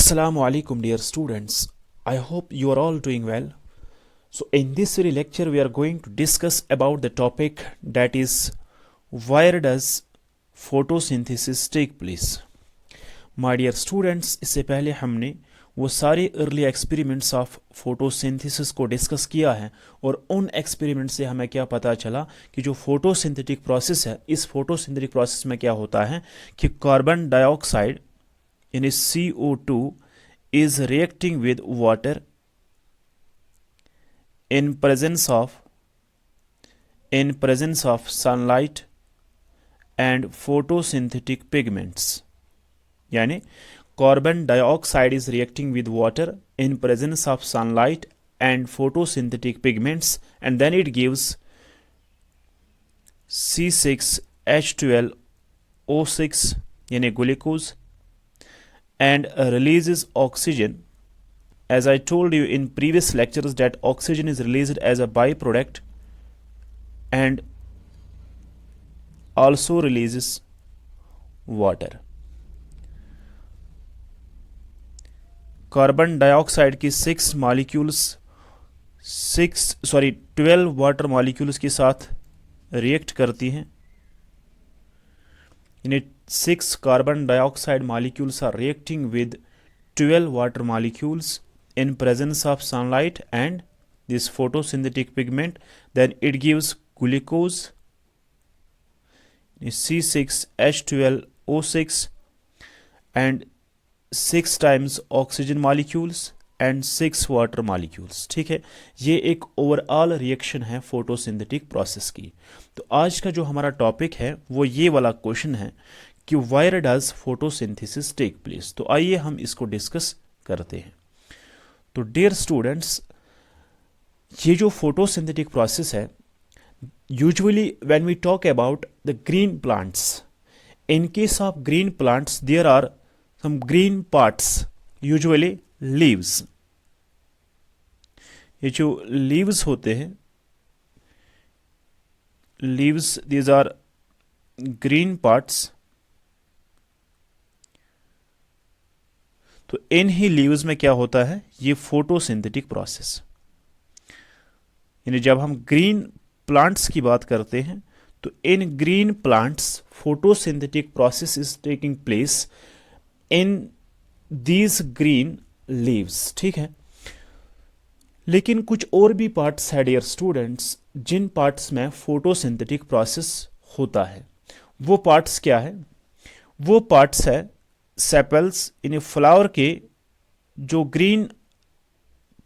Assalamu alaikum dear students. I hope you are all doing well. So in this very lecture we are going to discuss about the topic that is where does photosynthesis take place. My dear students, इससे पहले हमने वो सारे early experiments of photosynthesis को discuss किया है और उन एक्सपेरिमेंट से हमें क्या पता चला कि जो फोटोसिंथेटिक प्रोसेस है, इस फोटोसिंथेटिक प्रोसेस में क्या होता है कि कार्बन डाइऑक्साइड यानी CO2 is reacting with water in presence of sunlight and photosynthetic pigments. यानी carbon dioxide is reacting with water in presence of sunlight and photosynthetic pigments, and then it gives C6H12O6 यानी glucose and releases oxygen. As I told you in previous lectures that oxygen is released as a byproduct and also releases water. Carbon dioxide की 12 water molecules के साथ react करती हैं. यानी 6 carbon dioxide molecules are reacting with 12 water molecules in presence of sunlight and this photosynthetic pigment. Then it gives glucose, C6H12O6, and 6 times oxygen molecules and 6 water molecules. ठीक है, ये एक overall reaction है photosynthetic process की. तो आज का जो हमारा टॉपिक है वो ये वाला क्वेश्चन है कि why does photosynthesis take place. तो आइए हम इसको डिस्कस करते हैं. तो डियर स्टूडेंट्स, ये जो फोटोसिंथेटिक प्रोसेस है, usually when we talk about the green plants, in case of green plants there are some green parts, usually leaves. ये जो लीव्स होते हैं, leaves, these are green parts. तो इन ही लीव्स में क्या होता है, ये फोटोसिंथेटिक प्रोसेस. यानी जब हम ग्रीन प्लांट्स की बात करते हैं तो इन green plants photosynthetic process is taking place in these green leaves. ठीक है, लेकिन कुछ और भी पार्ट्स है डियर स्टूडेंट्स जिन पार्ट्स में फोटोसिंथेटिक प्रोसेस होता है. वो पार्ट्स क्या है? वो पार्ट्स है सेपल्स. इन फ्लावर के जो ग्रीन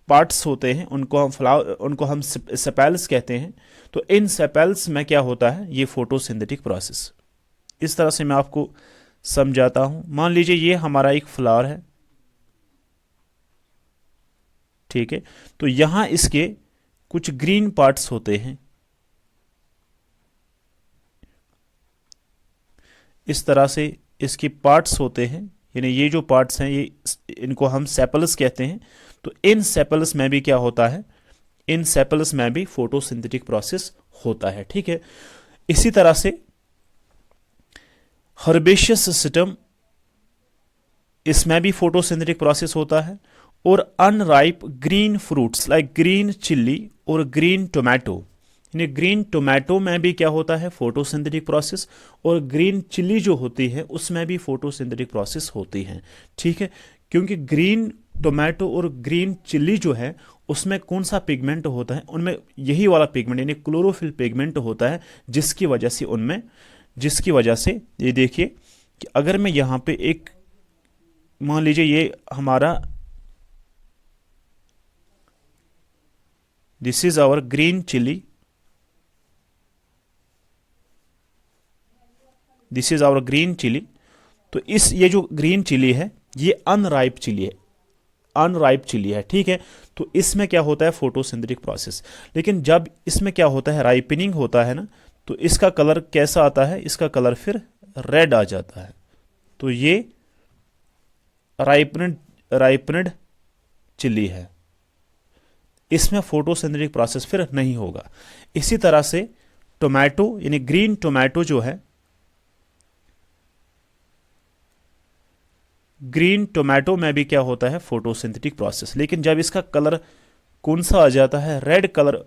पार्ट्स होते हैं उनको हम सेपल्स कहते हैं. तो इन सेपल्स में क्या होता है, ये फोटोसिंथेटिक प्रोसेस. इस तरह से मैं आपको समझाता हूं. मान लीजिए ये हमारा एक फ्लावर है, ठीक है. तो यहां इसके कुछ ग्रीन पार्ट्स होते हैं. इस तरह से इसके पार्ट्स होते हैं. यानी ये जो पार्ट्स हैं, ये इनको हम सेपल्स कहते हैं. तो इन सेपल्स में भी क्या होता है, इन सेपल्स में भी फोटोसिंथेटिक प्रोसेस होता है. ठीक है, इसी तरह से हर्बेशियस सिस्टम, इसमें भी फोटोसिंथेटिक प्रोसेस होता है. और unripe green fruits like green chilli और ग्रीन टोमेटो, यानी ग्रीन टोमेटो में भी क्या होता है, फोटोसिंथेटिक प्रोसेस. और ग्रीन चिल्ली जो होती है उसमें भी फोटोसिंथेटिक प्रोसेस होती है. ठीक है, क्योंकि ग्रीन टोमेटो और ग्रीन चिल्ली जो है उसमें कौन सा पिगमेंट होता है, उनमें यही वाला पिगमेंट यानी क्लोरोफिल पिगमेंट होता है, जिसकी वजह से ये देखिए कि अगर मैं यहां पे एक, मान लीजिए ये हमारा, this is our green chilli, this is our green chilli. तो ये जो ग्रीन चिली है ये अनराइप चिली है. ठीक है, तो इसमें क्या होता है, फोटोसिंथेटिक प्रोसेस. लेकिन जब इसमें क्या होता है, राइपनिंग होता है ना, तो इसका कलर कैसा आता है, इसका कलर फिर रेड आ जाता है. तो ये राइपनड चिली है, इसमें फोटोसिंथेटिक प्रोसेस फिर नहीं होगा. इसी तरह से टोमेटो यानी ग्रीन टोमेटो जो है, ग्रीन टोमेटो में भी क्या होता है, फोटोसिंथेटिक प्रोसेस। लेकिन जब इसका कलर कौन सा आ जाता है, रेड कलर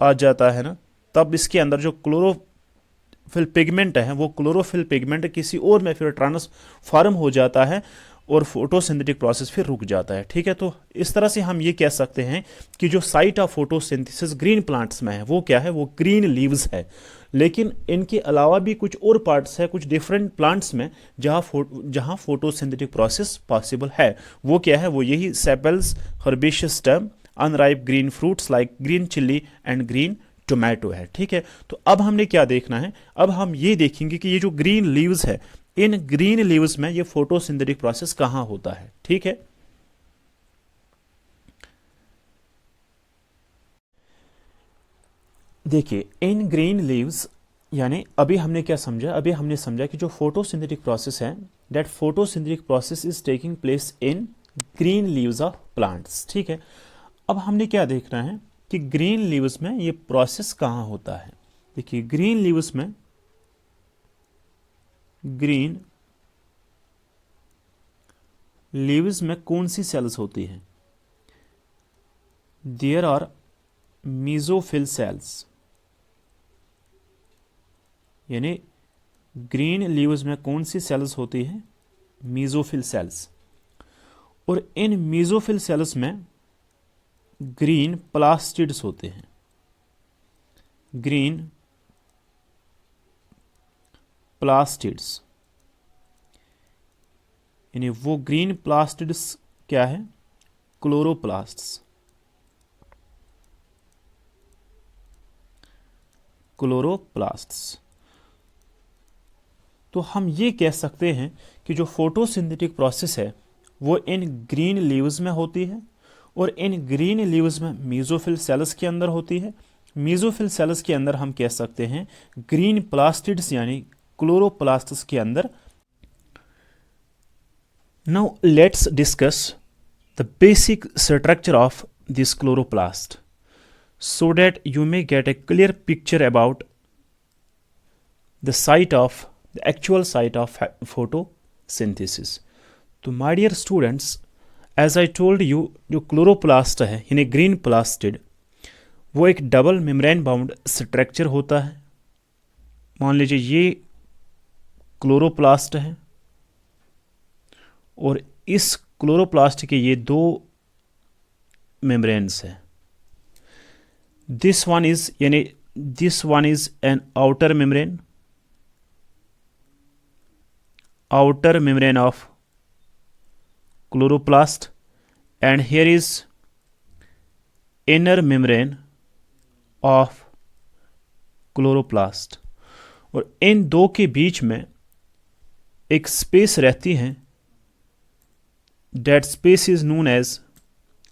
आ जाता है ना, तब इसके अंदर जो क्लोरोफिल पिगमेंट है वो क्लोरोफिल पिगमेंट किसी और में फिर ट्रांसफॉर्म हो जाता है और फोटोसिंथेटिक प्रोसेस फिर रुक जाता है। ठीक है, तो इस तरह से हम ये कह सकते हैं कि जो site of photosynthesis green plants में है वो क्या है, वो ग्रीन लीव्स है। लेकिन इनके अलावा भी कुछ और पार्ट्स है, कुछ डिफरेंट प्लांट्स में जहाँ फोटोसिंथेटिक प्रोसेस पॉसिबल है। वो क्या है, वो यही sepals, herbaceous stem, unripe green fruits like green chilli and green tomato है। ठीक है, तो अब हमने क्या देखना है, अब हम ये देखेंगे कि ये जो ग्रीन लीव्स है, इन ग्रीन लीव्स में ये फोटोसिंथेटिक प्रोसेस कहां होता है। ठीक है, देखिए इन ग्रीन लीव्स, यानी अभी हमने क्या समझा, अभी हमने समझा कि जो फोटोसिंथेटिक प्रोसेस है, that photosynthetic process is taking place in green leaves of plants. ठीक है, अब हमने क्या देखना है कि ग्रीन लीव्स में ये प्रोसेस कहां होता है। देखिए ग्रीन लीव्स में, ग्रीन लीव्स में कौन सी सेल्स होती हैं, देयर आर मीजोफिल सेल्स। यानी ग्रीन लीव्स में कौन सी सेल्स होती हैं, मीजोफिल सेल्स। और इन मीजोफिल सेल्स में ग्रीन प्लास्टिड्स होते हैं, ग्रीन प्लास्टिड्स। यानी वो ग्रीन प्लास्टिड्स क्या है, क्लोरोप्लास्ट्स, क्लोरोप्लास्ट्स। तो हम ये कह सकते हैं कि जो फोटोसिंथेटिक प्रोसेस है वो इन ग्रीन लीव्स में होती है, और इन ग्रीन लीव्स में मीजोफिल सेल्स के अंदर होती है। मीजोफिल सेल्स के अंदर हम कह सकते हैं ग्रीन प्लास्टिड्स यानी क्लोरोप्लास्ट्स के अंदर। Now let's discuss the basic structure of this chloroplast so that you may get a clear picture about the actual site of photosynthesis. तो my dear students, as I told you, जो chloroplast है यानी green plastid, वो एक double membrane bound structure होता है। मान लीजिए ये क्लोरोप्लास्ट है और इस क्लोरोप्लास्ट के ये दो मेम्ब्रेन्स हैं। This one is an outer membrane of chloroplast, and here is inner membrane of chloroplast। और इन दो के बीच में एक स्पेस रहती है, that space is known as,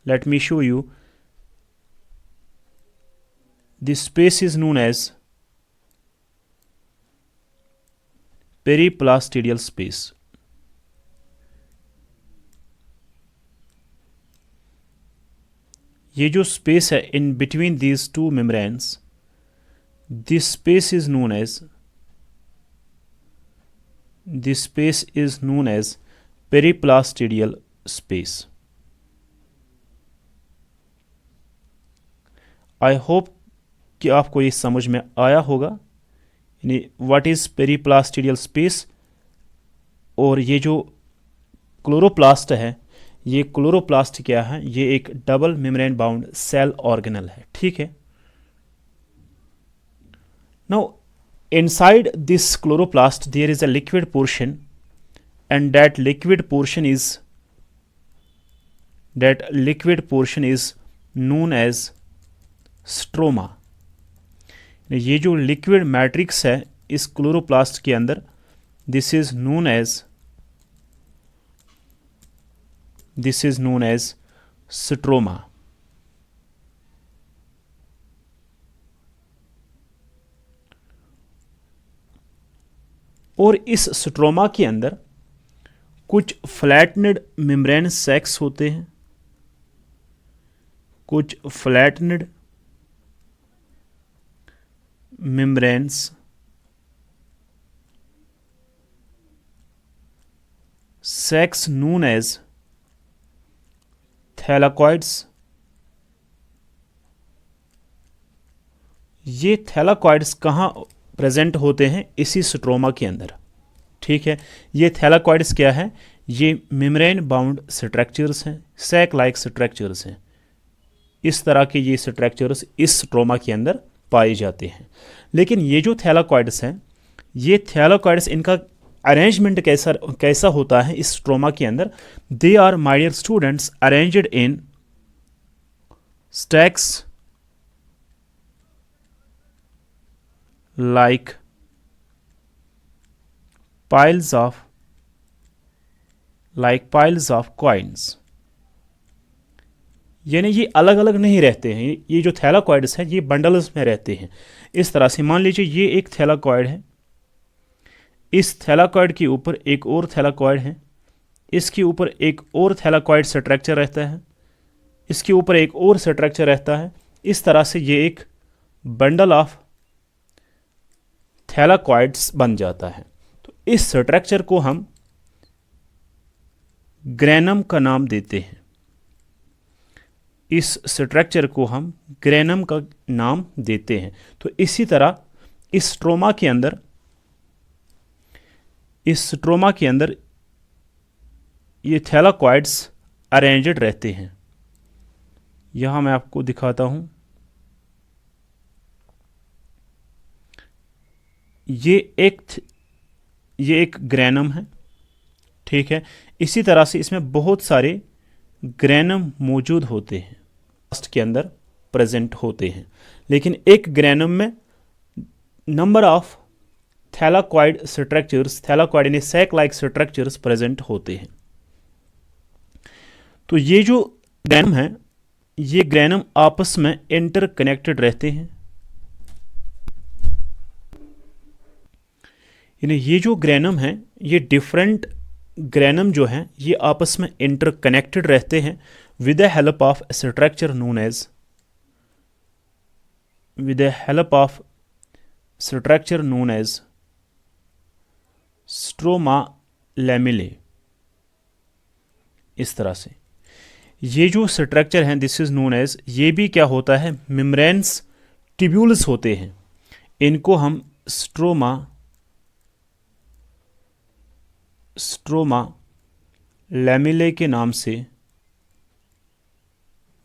let me show you, this space is known as periplastidial space। ये जो space है in between these two membranes, this space is known as periplastidial space। I hope कि आपको ये समझ में आया होगा, यानी व्हाट इज पेरीप्लास्टिडियल स्पेस। और ये जो क्लोरोप्लास्ट है, ये क्लोरोप्लास्ट क्या है, ये एक double membrane bound cell organelle है। ठीक है, now inside this chloroplast there is a liquid portion, and that liquid portion is known as stroma. ये जो लिक्विड मैट्रिक्स है इस क्लोरोप्लास्ट के अंदर, this is known as stroma. और इस स्ट्रोमा के अंदर कुछ फ्लैटनेड मेम्ब्रेन सैक्स होते हैं, कुछ flattened membranes sacs known as thylakoids। ये थैलाकॉइड्स कहाँ प्रेजेंट होते हैं? इसी स्ट्रोमा के अंदर। ठीक है, ये थैलाकॉइड्स क्या है? ये मेम्ब्रेन बाउंड स्ट्रक्चर्स हैं, सैक लाइक स्ट्रक्चर्स हैं। इस तरह के ये स्ट्रक्चर्स इस स्ट्रोमा के अंदर पाए जाते हैं। लेकिन ये जो थैलाकॉइड्स हैं, ये थैलाकॉइड्स, इनका अरेंजमेंट कैसा होता है इस स्ट्रोमा के अंदर? They are, my dear students, arranged in stacks like piles of coins। यानी ये अलग अलग नहीं रहते हैं। ये जो थैलाकॉइड्स हैं ये बंडल्स में रहते हैं। इस तरह से मान लीजिए ये एक थैलाकॉइड है, इस थैलाकॉइड के ऊपर एक और थैलाकॉइड है, इसके ऊपर एक और थैलाकॉइड स्ट्रक्चर रहता है, इसके ऊपर एक और स्ट्रक्चर रहता है। इस तरह से ये एक बंडल ऑफ थैलाकॉइड्स बन जाता है। तो इस स्ट्रक्चर को हम ग्रेनम का नाम देते हैं। इस स्ट्रक्चर को हम ग्रेनम का नाम देते हैं। तो इसी तरह इस स्ट्रोमा के अंदर ये थैलाकॉइड्स अरेंज्ड रहते हैं। यहां मैं आपको दिखाता हूं। ये एक ग्रेनम है। ठीक है, इसी तरह से इसमें बहुत सारे ग्रेनम मौजूद होते हैं, लास्ट के अंदर प्रेजेंट होते हैं। लेकिन एक ग्रेनम में number of thylakoid structures, thylakoid यानी सैक लाइक स्ट्रक्चर्स प्रेजेंट होते हैं। तो ये जो ग्रेनम है, ये ग्रेनम आपस में इंटरकनेक्टेड रहते हैं। यानी ये जो ग्रेनम है, ये डिफरेंट ग्रेनम जो हैं ये आपस में इंटरकनेक्टेड रहते हैं with the help of structure known as stroma lamellae. इस तरह से ये जो स्ट्रक्चर हैं, दिस इज नोन एज, ये भी क्या होता है? मेम्ब्रेन्स ट्यूब्यूल्स होते हैं। इनको हम स्ट्रोमा लैमिले के नाम से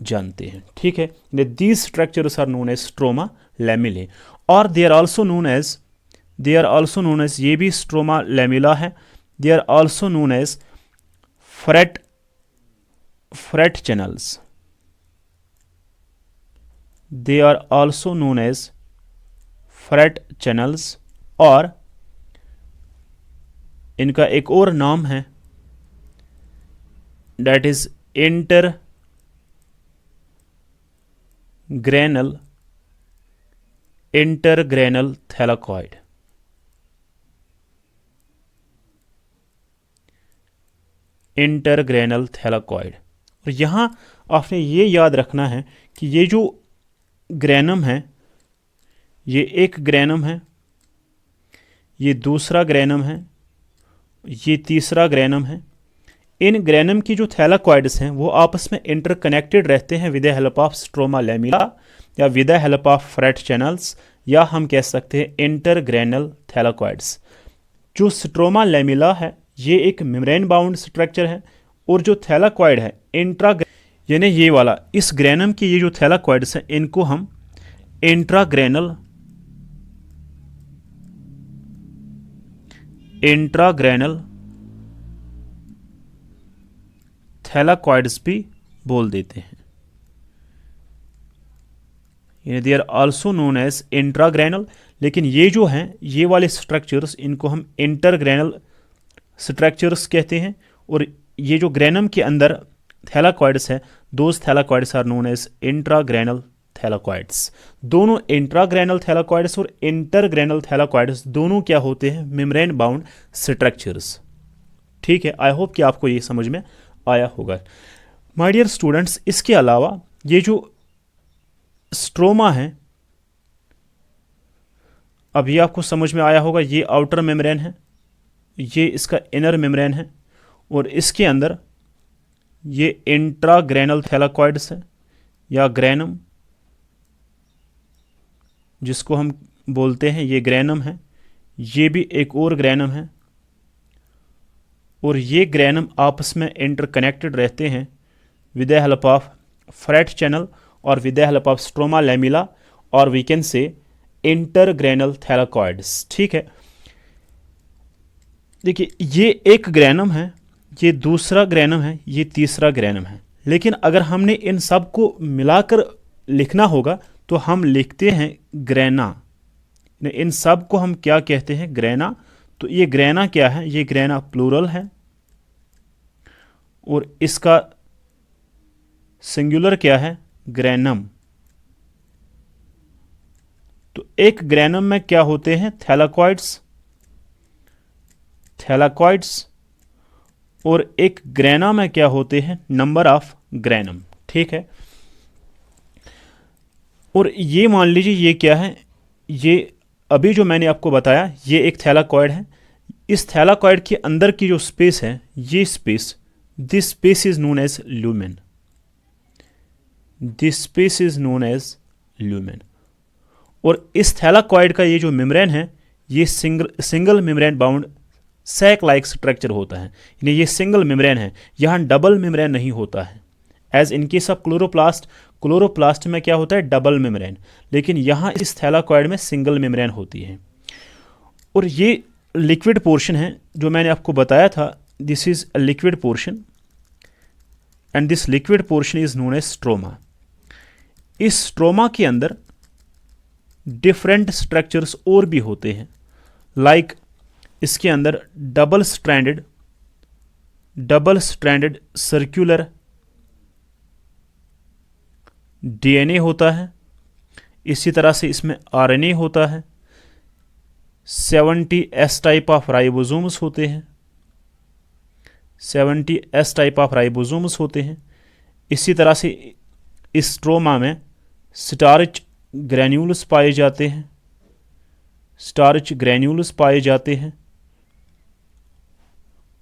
जानते हैं। ठीक है, these structures are known as stroma lamellae. और they are also known as, ये भी स्ट्रोमा लैमिला है। They are also known as fret channels. They are also known as fret channels. और इनका एक और नाम है, दैट इज इंटरग्रेनल थैलाकॉइड। और यहां आपने ये याद रखना है कि ये जो ग्रेनम है, ये एक ग्रेनम है, ये दूसरा ग्रेनम है, ये तीसरा ग्रेनम है। इन ग्रेनम की जो थैलाकॉइड्स हैं वो आपस में इंटरकनेक्टेड रहते हैं with the help of stroma lamella या with the help of fret channels, या हम कह सकते हैं इंटरग्रेनल थैलाकॉइड्स। जो स्ट्रोमा लैमिला है ये एक मेम्ब्रेन बाउंड स्ट्रक्चर है, और जो थैलाकॉइड है यानी ये वाला, इस ग्रेनम की ये जो थैलाकॉइड्स हैं इनको हम इंट्राग्रेनल थैलाकॉइड्स भी बोल देते हैं। यानी they are also known as intragranal. लेकिन ये जो हैं, ये वाले स्ट्रक्चर्स, इनको हम इंटरग्रेनल स्ट्रक्चर्स कहते हैं। और ये जो ग्रेनम के अंदर थैलाकॉइड्स हैं, those thylakoids are known as intragranal thylakoids. दोनों इंट्राग्रेनल थैलाकॉइड्स और इंटरग्रेनल थैलाकॉइड्स दोनों क्या होते हैं? Membrane bound structures. ठीक है, आई होप कि आपको ये समझ में आया होगा। माय डियर स्टूडेंट्स, इसके अलावा ये जो स्ट्रोमा है, अभी आपको समझ में आया होगा, ये आउटर मेम्ब्रेन है, ये इसका इनर मेम्ब्रेन है, और इसके अंदर ये इंट्राग्रेनल थैलाकॉइड्स है या ग्रेनम, जिसको हम बोलते हैं ये ग्रेनम है, ये भी एक और ग्रेनम है, और ये ग्रेनम आपस में इंटरकनेक्टेड रहते हैं with the help of fret channel और with the help of stroma lamella और we can say intergranal thylakoids. ठीक है, देखिए ये एक ग्रेनम है, ये दूसरा ग्रेनम है, ये तीसरा ग्रेनम है, लेकिन अगर हमने इन सब को मिलाकर लिखना होगा तो हम लिखते हैं ग्रेना। इन सब को हम क्या कहते हैं? ग्रेना। तो ये ग्रेना क्या है? ये ग्रेना प्लूरल है, और इसका सिंगुलर क्या है? ग्रेनम। तो एक ग्रेनम में क्या होते हैं? थैलाकॉइड्स, और एक ग्रेना में क्या होते हैं? Number of granum. ठीक है, और ये मान लीजिए ये क्या है? ये अभी जो मैंने आपको बताया ये एक थैलाकॉइड है। इस थैलाकॉइड के अंदर की जो स्पेस है, ये space, this space is known as lumen. This space is known as lumen. और इस थैलाकॉइड का ये जो मेम्ब्रेन है, ये single membrane bound sac like structure होता है, यानी ये सिंगल मेम्ब्रेन है, यहाँ डबल मेम्ब्रेन नहीं होता है। As in case of chloroplast में क्या होता है? डबल मेम्ब्रेन, लेकिन यहाँ इस थैलाकॉइड में सिंगल मेम्ब्रेन होती है। और ये लिक्विड पोर्शन है जो मैंने आपको बताया था, this is a liquid portion and this liquid portion is known as stroma. इस स्ट्रोमा के अंदर डिफरेंट स्ट्रक्चर्स और भी होते हैं, लाइक इसके अंदर डबल स्ट्रैंडेड सर्कुलर डीएनए होता है। इसी तरह से इसमें आरएनए होता है, 70 एस टाइप ऑफ राइबोसोम्स होते हैं, 70 एस टाइप ऑफ राइबोसोम्स होते हैं। इसी तरह से इस स्ट्रोमा में स्टार्च ग्रैन्यूल्स पाए जाते हैं,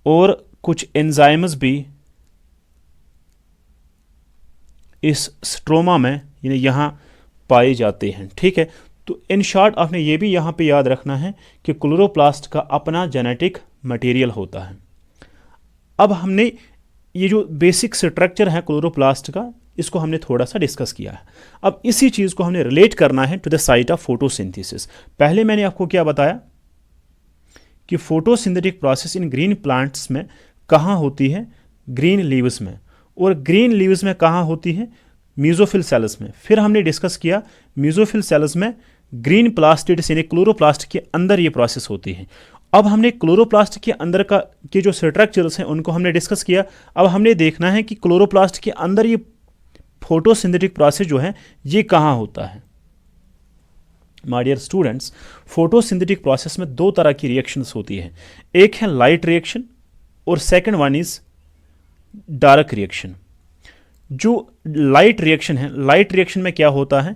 और कुछ एंजाइम्स भी इस स्ट्रोमा में यानी यहाँ पाए जाते हैं। ठीक है, तो इन शॉर्ट आपने ये भी यहाँ पे याद रखना है कि क्लोरोप्लास्ट का अपना जेनेटिक मटेरियल होता है। अब हमने ये जो बेसिक स्ट्रक्चर है क्लोरोप्लास्ट का, इसको हमने थोड़ा सा डिस्कस किया है। अब इसी चीज़ को हमने रिलेट करना है to the site of photosynthesis. पहले मैंने आपको क्या बताया कि photosynthetic process in green plants में कहाँ होती है? ग्रीन लीव्स में। और ग्रीन लीव्स में कहाँ होती है? मीजोफिल सेल्स में। फिर हमने डिस्कस किया मीजोफिल सेल्स में ग्रीन प्लास्टिड्स यानी क्लोरोप्लास्ट के अंदर ये प्रोसेस होती है। अब हमने क्लोरोप्लास्ट के अंदर के जो स्ट्रक्चर्स हैं उनको हमने डिस्कस किया। अब हमने देखना है कि क्लोरोप्लास्ट के अंदर ये फोटोसिंथेटिक प्रोसेस जो है ये कहाँ होता है। My dear students, photosynthetic process में दो तरह की रिएक्शंस होती है, एक है लाइट रिएक्शन और second one is dark reaction. जो लाइट रिएक्शन है, लाइट रिएक्शन में क्या होता है?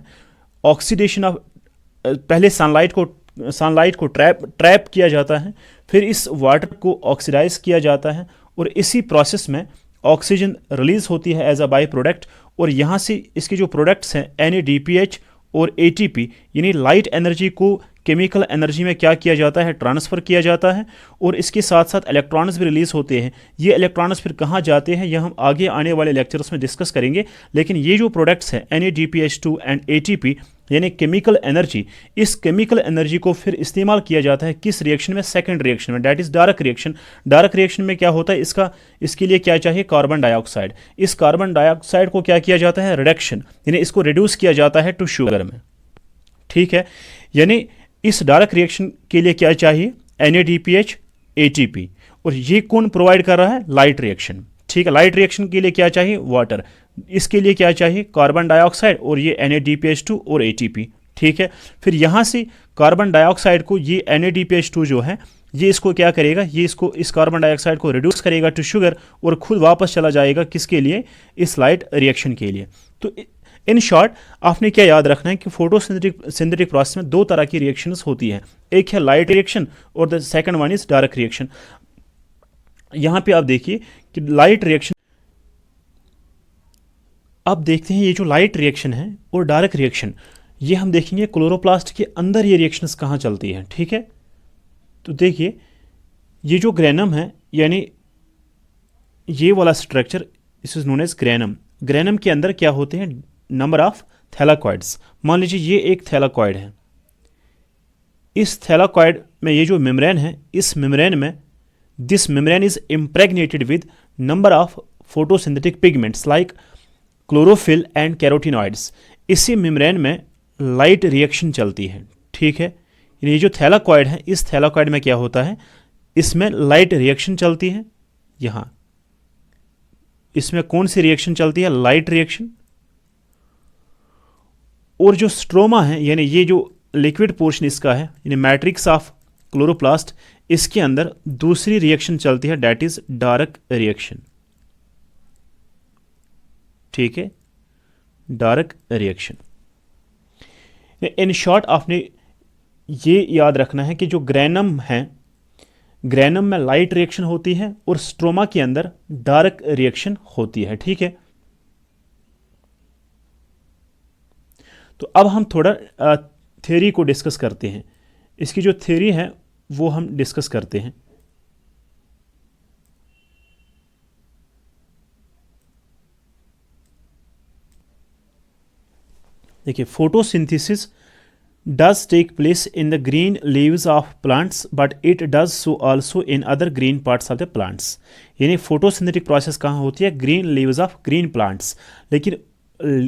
ऑक्सीडेशन ऑफ, पहले सनलाइट को ट्रैप किया जाता है, फिर इस वाटर को ऑक्सीडाइज किया जाता है, और इसी प्रोसेस में ऑक्सीजन रिलीज होती है एज अ बाई प्रोडक्ट, और यहाँ से इसके जो प्रोडक्ट्स हैं NADPH और ATP यानी लाइट एनर्जी को केमिकल एनर्जी में क्या किया जाता है? ट्रांसफ़र किया जाता है, और इसके साथ साथ इलेक्ट्रॉन्स भी रिलीज़ होते हैं। ये इलेक्ट्रॉन्स फिर कहाँ जाते हैं यह हम आगे आने वाले लेक्चर्स में डिस्कस करेंगे। लेकिन ये जो प्रोडक्ट्स हैं NADPH2 एंड ATP यानी केमिकल एनर्जी, इस केमिकल एनर्जी को फिर इस्तेमाल किया जाता है किस रिएक्शन में? सेकंड रिएक्शन में, that is dark reaction. Dark reaction में क्या होता है? इसके लिए क्या चाहिए? Carbon dioxide. इस कार्बन डाइऑक्साइड को क्या किया जाता है? रिडक्शन, यानी इसको रिड्यूस किया जाता है टू शुगर में। ठीक है, यानी इस डार्क रिएक्शन के लिए क्या चाहिए? NADPH ATP, और ये कौन प्रोवाइड कर रहा है? Light reaction. ठीक है, लाइट रिएक्शन के लिए क्या चाहिए? वाटर। इसके लिए क्या चाहिए? कार्बन डाइऑक्साइड, और ये NADPH2 और ATP। ठीक है, फिर यहाँ से कार्बन डाइऑक्साइड को ये NADPH2 जो है ये इसको क्या करेगा? ये इसको इस कार्बन डाइऑक्साइड को रिड्यूस करेगा टू शुगर, और खुद वापस चला जाएगा किसके लिए? इस लाइट रिएक्शन के लिए। तो इन शॉर्ट आपने क्या याद रखना है कि फोटोसिंथेटिक प्रोसेस में दो तरह की रिएक्शंस होती हैं, एक है लाइट रिएक्शन और the second one is dark reaction. यहां पे आप देखिए कि लाइट रिएक्शन, अब देखते हैं ये जो लाइट रिएक्शन है और डार्क रिएक्शन, ये हम देखेंगे क्लोरोप्लास्ट के अंदर ये रिएक्शंस कहाँ चलती हैं। ठीक है, तो देखिए ये जो ग्रेनम है, यानी ये वाला structure, this is known as granum. Granum के अंदर क्या होते हैं, नंबर ऑफ थैलाकॉइड्स। मान लीजिए ये एक थैलाकॉइड है, इस थैलाकॉइड में ये जो मेम्ब्रेन है, इस मेम्ब्रेन में this membrane is impregnated with number of photosynthetic pigments like chlorophyll and carotenoids. इसी मेम्ब्रेन में लाइट रिएक्शन चलती है। ठीक है, ये जो थैलाकॉइड है, इस थैलाकॉइड में क्या होता है, इसमें लाइट रिएक्शन चलती है। यहां इसमें कौन सी रिएक्शन चलती है, लाइट रिएक्शन। और जो स्ट्रोमा है, यानी ये जो लिक्विड पोर्शन इसका है, यानी मैट्रिक्स ऑफ क्लोरोप्लास्ट, इसके अंदर दूसरी रिएक्शन चलती है, दैट इज डार्क रिएक्शन। ठीक है, डार्क रिएक्शन। इन शॉर्ट आपने ये याद रखना है कि जो ग्रेनम है, ग्रेनम में लाइट रिएक्शन होती है और स्ट्रोमा के अंदर डार्क रिएक्शन होती है। ठीक है, तो अब हम थोड़ा थ्योरी को डिस्कस करते हैं। इसकी जो थ्योरी है वो हम डिस्कस करते हैं। देखिए, photosynthesis does take place in the green leaves of plants but it does so also in other green parts of the plants। यानी फोटोसिंथेटिक प्रोसेस कहाँ होती है, green leaves of green plants. लेकिन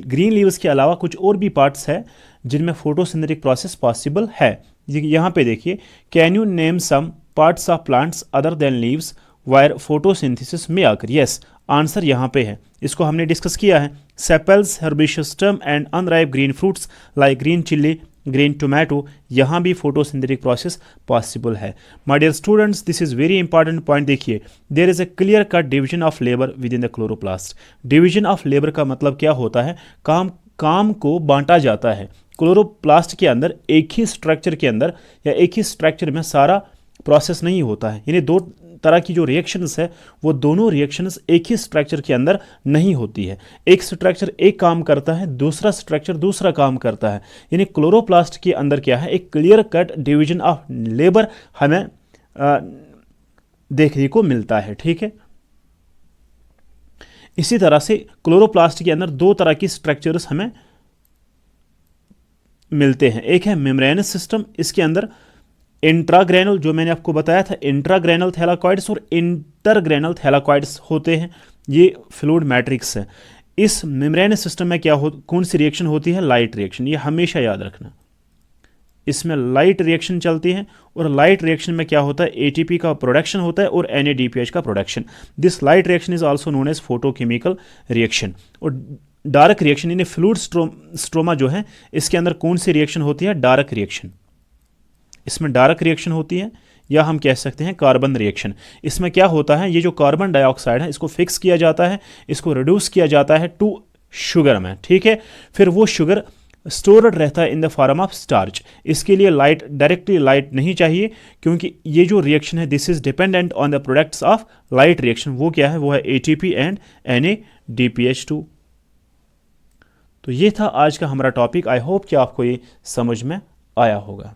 ग्रीन लीव्स के अलावा कुछ और भी पार्ट्स है जिनमें फोटोसिंथेटिक प्रोसेस पॉसिबल है। यहाँ पे देखिए, can you name some parts of plants other than leaves where photosynthesis में आकर। यस, आंसर यहाँ पे है, इसको हमने डिस्कस किया है। Sepals, herbaceous stem and unripe green fruits like green chilli, green tomato, यहाँ भी फोटोसिंथेटिक प्रोसेस पॉसिबल है। My dear students, this is very important point. देखिए, there is a clear cut division of labour within the chloroplast. Division of labour का मतलब क्या होता है, काम को बांटा जाता है। क्लोरोप्लास्ट के अंदर एक ही स्ट्रक्चर के अंदर या एक ही स्ट्रक्चर में सारा प्रोसेस नहीं होता है, यानी दो तरह की जो रिएक्शंस है वो दोनों रिएक्शंस एक ही स्ट्रक्चर के अंदर नहीं होती है। एक स्ट्रक्चर एक काम करता है, दूसरा स्ट्रक्चर दूसरा काम करता है। यानी क्लोरोप्लास्ट के अंदर क्या है, एक clear cut division of labour हमें देखने को मिलता है। ठीक है, इसी तरह से क्लोरोप्लास्ट के अंदर दो तरह की स्ट्रक्चर्स हमें मिलते हैं। एक है मेम्ब्रेनस सिस्टम, इसके अंदर इंट्राग्रेनल, जो मैंने आपको बताया था, इंट्राग्रेनल थैलाकॉइड्स और इंटरग्रेनल थैलाकॉइड्स होते हैं। ये फ्लूइड मैट्रिक्स है। इस मेम्ब्रेनस सिस्टम में क्या कौन सी रिएक्शन होती है, लाइट रिएक्शन। ये हमेशा याद रखना, इसमें लाइट रिएक्शन चलती है और लाइट रिएक्शन में क्या होता है, एटीपी का प्रोडक्शन होता है और एनएडीपीएच का प्रोडक्शन। This light reaction is also known as photochemical reaction. और डार्क रिएक्शन यानी फ्लूइड स्ट्रोमा जो है, इसके अंदर कौन सी रिएक्शन होती है, डार्क रिएक्शन। इसमें डार्क रिएक्शन होती है, या हम कह सकते हैं कार्बन रिएक्शन। इसमें क्या होता है, ये जो कार्बन डाइऑक्साइड है इसको फिक्स किया जाता है, इसको रिड्यूस किया जाता है टू शुगर में। ठीक है, फिर वो शुगर स्टोर्ड रहता है in the form of starch. इसके लिए लाइट, डायरेक्टली लाइट नहीं चाहिए, क्योंकि ये जो रिएक्शन है this is dependent on the products of light reaction. वो क्या है, वो है एटीपी एंड NADPH2। तो ये था आज का हमारा टॉपिक। आई होप कि आपको ये समझ में आया होगा।